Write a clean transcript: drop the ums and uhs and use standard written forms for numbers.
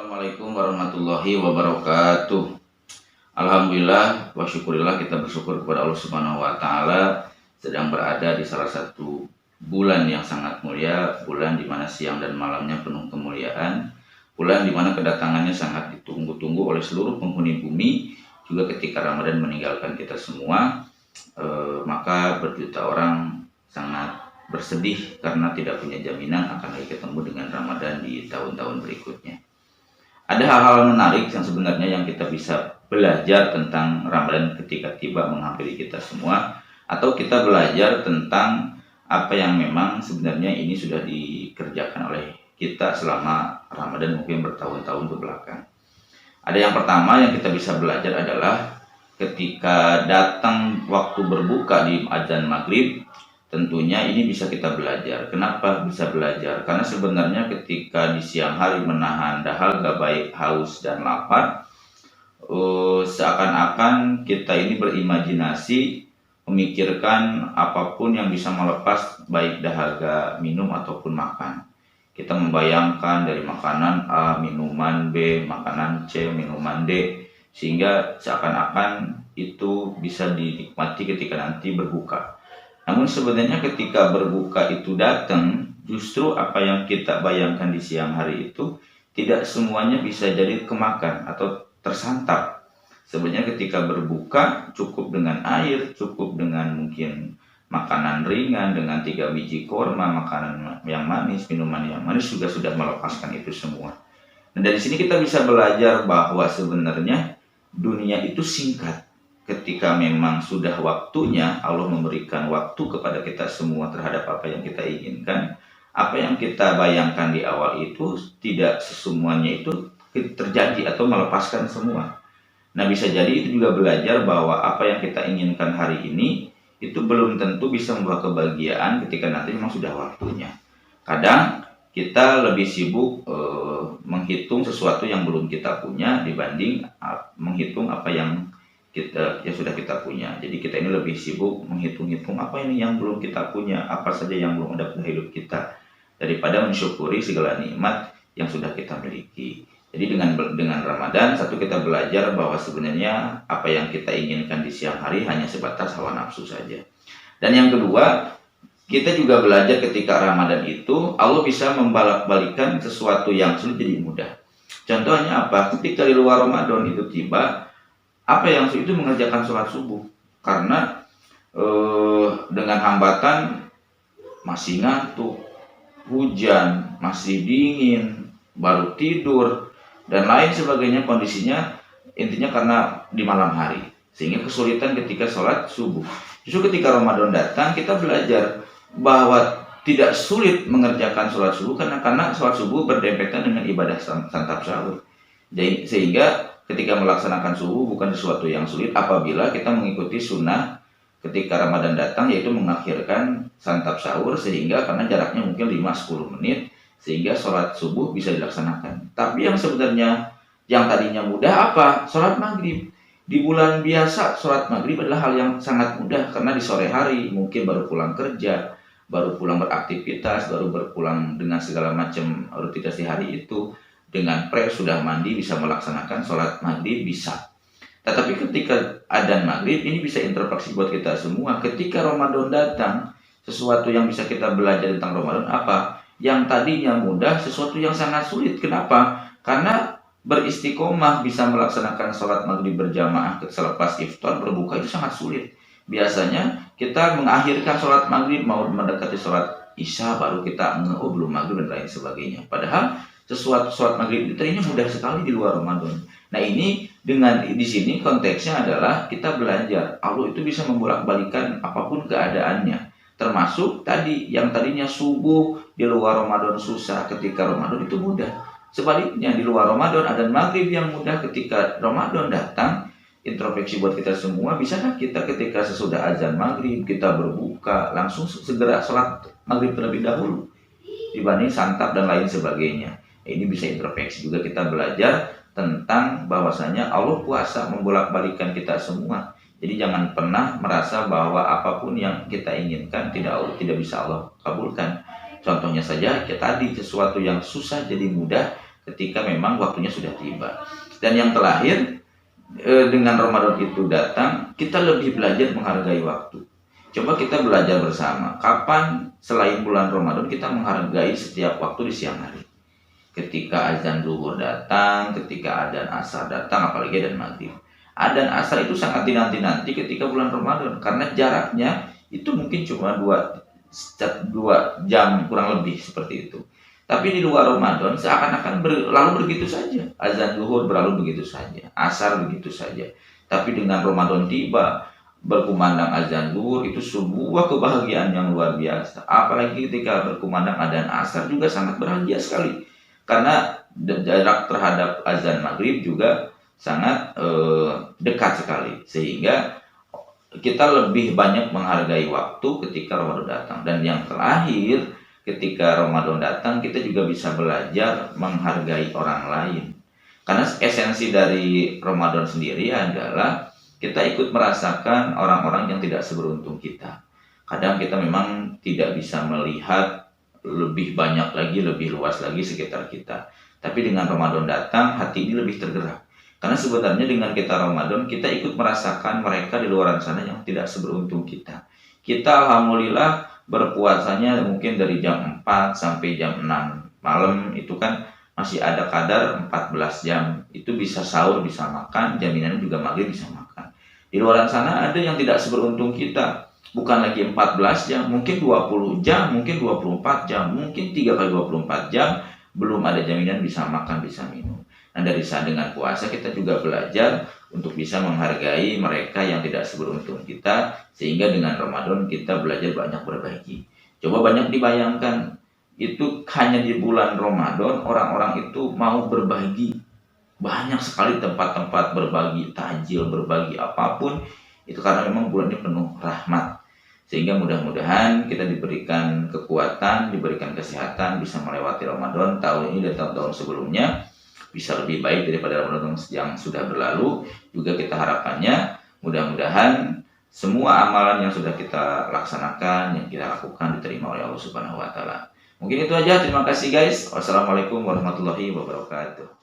Assalamualaikum warahmatullahi wabarakatuh. Alhamdulillah wa syukurillah, kita bersyukur kepada Allah Subhanahu wa taala sedang berada di salah satu bulan yang sangat mulia, bulan di mana siang dan malamnya penuh kemuliaan, bulan di mana kedatangannya sangat ditunggu-tunggu oleh seluruh penghuni bumi. Juga ketika Ramadan meninggalkan kita semua, maka berjuta orang sangat bersedih karena tidak punya jaminan akan lagi ketemu dengan Ramadan di tahun-tahun berikutnya. Ada hal-hal menarik yang sebenarnya yang kita bisa belajar tentang Ramadan ketika tiba menghampiri kita semua, atau kita belajar tentang apa yang memang sebenarnya ini sudah dikerjakan oleh kita selama Ramadan mungkin bertahun-tahun ke belakang. Ada yang pertama yang kita bisa belajar adalah ketika datang waktu berbuka di azan maghrib. Tentunya ini bisa kita belajar. Kenapa bisa belajar? Karena sebenarnya ketika di siang hari menahan dahaga baik haus dan lapar, seakan-akan kita ini berimajinasi memikirkan apapun yang bisa melepas baik dahaga minum ataupun makan. Kita membayangkan dari makanan A, minuman B, makanan C, minuman D, sehingga seakan-akan itu bisa dinikmati ketika nanti berbuka. Namun sebenarnya ketika berbuka itu datang, justru apa yang kita bayangkan di siang hari itu tidak semuanya bisa jadi kemakan atau tersantap. Sebenarnya ketika berbuka cukup dengan air, cukup dengan mungkin makanan ringan, dengan 3 biji korma, makanan yang manis, minuman yang manis juga sudah melepaskan itu semua. Dan dari sini kita bisa belajar bahwa sebenarnya dunia itu singkat. Ketika memang sudah waktunya, Allah memberikan waktu kepada kita semua terhadap apa yang kita inginkan. Apa yang kita bayangkan di awal itu tidak semuanya itu terjadi atau melepaskan semua. Nah, bisa jadi itu juga belajar bahwa apa yang kita inginkan hari ini itu belum tentu bisa membawa kebahagiaan ketika nanti memang sudah waktunya. Kadang kita lebih sibuk menghitung sesuatu yang belum kita punya dibanding menghitung apa yang sudah kita punya. Jadi kita ini lebih sibuk menghitung-hitung apa ini yang belum kita punya, apa saja yang belum ada pada hidup kita, daripada mensyukuri segala nikmat yang sudah kita miliki. Jadi dengan Ramadan, satu, kita belajar bahwa sebenarnya apa yang kita inginkan di siang hari hanya sebatas hawa nafsu saja. Dan yang kedua, kita juga belajar ketika Ramadan itu Allah bisa membalak-balikan sesuatu yang sulit jadi mudah. Contohnya apa? Ketika di luar Ramadan itu tiba, apa yang sulit itu mengerjakan sholat subuh, karena dengan hambatan masih ngantuk, hujan, masih dingin, baru tidur, dan lain sebagainya kondisinya, intinya karena di malam hari, sehingga kesulitan ketika sholat subuh. Justru ketika Ramadan datang, kita belajar bahwa tidak sulit mengerjakan sholat subuh karena sholat subuh berdempetan dengan ibadah santap sahur. Jadi, sehingga ketika melaksanakan subuh bukan sesuatu yang sulit apabila kita mengikuti sunnah ketika Ramadan datang, yaitu mengakhirkan santap sahur, sehingga karena jaraknya mungkin 5-10 menit sehingga sholat subuh bisa dilaksanakan. Tapi yang sebenarnya yang tadinya mudah apa? Sholat maghrib. Di bulan biasa sholat maghrib adalah hal yang sangat mudah karena di sore hari mungkin baru pulang kerja, baru pulang beraktivitas, baru berpulang dengan segala macam rutinitas di hari itu. Dengan sudah mandi bisa melaksanakan sholat maghrib bisa. Tetapi ketika adzan maghrib ini bisa interaksi buat kita semua. Ketika Ramadan datang, sesuatu yang bisa kita belajar tentang Ramadan apa? Yang tadinya mudah, sesuatu yang sangat sulit. Kenapa? Karena beristiqomah bisa melaksanakan sholat maghrib berjamaah selepas iftar berbuka itu sangat sulit. Biasanya kita mengakhirkan sholat maghrib mau mendekati sholat isya baru kita belum maghrib dan lain sebagainya. Padahal sesuatu sholat maghrib itu tadinya mudah sekali di luar Ramadan. Nah, ini di sini konteksnya adalah kita belajar Allah itu bisa membolak-balikan apapun keadaannya, termasuk tadi yang tadinya subuh di luar Ramadan susah, ketika Ramadan itu mudah. Sebaliknya di luar Ramadan adzan maghrib yang mudah, ketika Ramadan datang introspeksi buat kita semua, bisakah kita ketika sesudah azan maghrib kita berbuka langsung segera sholat maghrib terlebih dahulu dibanding santap dan lain sebagainya. Ini bisa introspeksi juga, kita belajar tentang bahwasanya Allah kuasa membolak-balikan kita semua. Jadi jangan pernah merasa bahwa apapun yang kita inginkan tidak bisa Allah kabulkan. Contohnya saja tadi, sesuatu yang susah jadi mudah ketika memang waktunya sudah tiba. Dan yang terakhir, dengan Ramadan itu datang, kita lebih belajar menghargai waktu. Coba kita belajar bersama, kapan selain bulan Ramadan kita menghargai setiap waktu di siang hari. Ketika azan zuhur datang, ketika adzan asar datang, apalagi adzan maghrib. Adzan asar itu sangat dinanti-nanti ketika bulan Ramadan, karena jaraknya itu mungkin cuma 2 jam kurang lebih seperti itu. Tapi di luar Ramadan seakan-akan lalu begitu saja. Azan zuhur berlalu begitu saja, asar begitu saja. Tapi dengan Ramadan tiba, berkumandang azan zuhur itu sebuah kebahagiaan yang luar biasa. Apalagi ketika berkumandang adzan asar juga sangat bahagia sekali. Karena jarak terhadap azan maghrib juga sangat dekat sekali. Sehingga kita lebih banyak menghargai waktu ketika Ramadan datang. Dan yang terakhir, ketika Ramadan datang kita juga bisa belajar menghargai orang lain. Karena esensi dari Ramadan sendiri adalah kita ikut merasakan orang-orang yang tidak seberuntung kita. Kadang kita memang tidak bisa melihat lebih banyak lagi, lebih luas lagi sekitar kita. Tapi dengan Ramadan datang, hati ini lebih tergerak. Karena sebenarnya dengan kita Ramadan, kita ikut merasakan mereka di luar sana yang tidak seberuntung kita. Kita alhamdulillah berpuasanya mungkin dari jam 4 sampai jam 6 malam, itu kan masih ada kadar 14 jam. Itu bisa sahur, bisa makan, jaminannya juga maghrib bisa makan. Di luar sana ada yang tidak seberuntung kita. Bukan lagi 14 jam, mungkin 20 jam, mungkin 24 jam, mungkin 3 kali 24 jam, belum ada jaminan bisa makan, bisa minum. Nah, dari sana dengan puasa kita juga belajar untuk bisa menghargai mereka yang tidak seberuntung kita, sehingga dengan Ramadan kita belajar banyak berbagi. Coba banyak dibayangkan, itu hanya di bulan Ramadan orang-orang itu mau berbagi. Banyak sekali tempat-tempat berbagi takjil, berbagi apapun, itu karena memang bulan ini penuh rahmat. Sehingga mudah-mudahan kita diberikan kekuatan, diberikan kesehatan, bisa melewati Ramadan tahun ini dan tahun-tahun sebelumnya, bisa lebih baik daripada Ramadan yang sudah berlalu. Juga kita harapannya mudah-mudahan semua amalan yang sudah kita laksanakan, yang kita lakukan diterima oleh Allah Subhanahu wa taala. Mungkin itu aja, terima kasih guys. Wassalamualaikum warahmatullahi wabarakatuh.